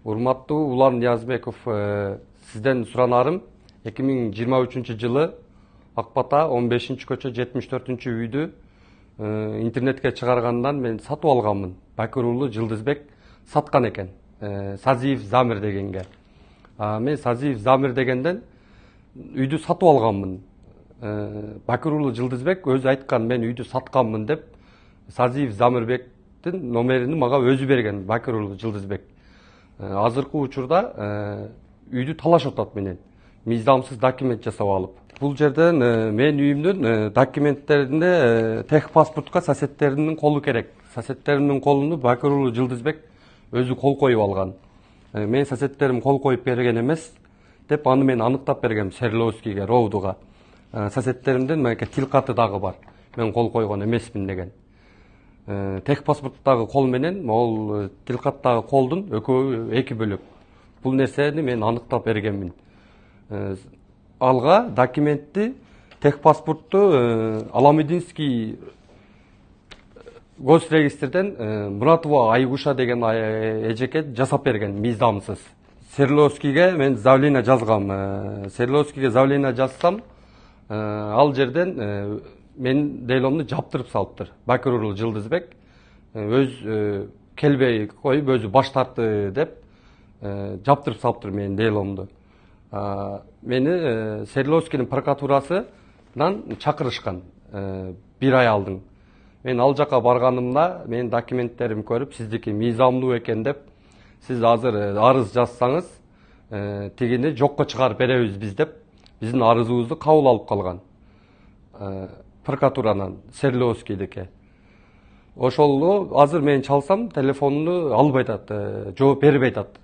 Урматтуу Улан Ниязбеков, сизден суранарым 2023 жылы Акбата 15-көчө 74-үйдү интернетке чыгаргандан мен сатып алганмын. Бакыр уулу Жылдызбек саткан экен. Сазиев Замир дегенге. Мен Сазиев Замир дегенден үйдү сатып алганмын. Бакыр уулу Жылдызбек өзү айткан, мен үйдү сатканмын деп. Сазиев Замирбектин номерин мага өзү берген, Бакыр уулу Жылдызбек. Азыркы учурда үйдү талашып атат менен. Мыйзамсыз документ жасап алып. Бул жерден мен үйүмдүн документтеринде техпаспортко соседтеримдин колу керек. Соседтеримдин колуну Бакыр уулу Жылдызбек өзү кол коюп алган. Мен соседтерим кол коюп берген эмес деп аны мен аныктап бергем Свердловскийге, Роудуга. Соседтеримдин тил каты дагы бар. Мен кол койгон эмесмин деген. Техпаспорттагы кол менен могул тилкаттагы колдун экөө эки бөлөк. Бул нерсени мен аныктап бергенмин. Алга документти, техпаспортту Аламединский госрегистрден Муратова Айгуша деген эжеке жасап берген, мыйзамсыз. Свердловскийге мен заявление жазгам. Свердловскийге заявление жазсам, ал жерден мен деломду жаптырып салыптыр. Бакыр уулу Жылдызбек өз келбей коюп өзү баш тартты деп жаптырып салыптыр менин деломду. Мени Свердловскийдин прокуратурасынан чакырышкан 1 ай алдын. Мен ал жака барганымда менин документтеримди көрүп, сиздики мыйзамдуу экен деп, сиз азыр арыз жазсаңыз, тигини жокко чыгарып беребиз биз деп, биздин арызыбызды кабыл алып калган. Прокуратуранан Свердловскийдики. Ошолду азыр мен чалсам телефонду албай атат, жооп бербей атат.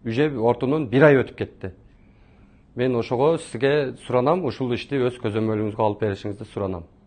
Уже ортунан 1 ай өтүп кетти. Мен ошого сизге суранам, ушул ишти өз көзөмөлүңүзгө алып беришиңизди суранам.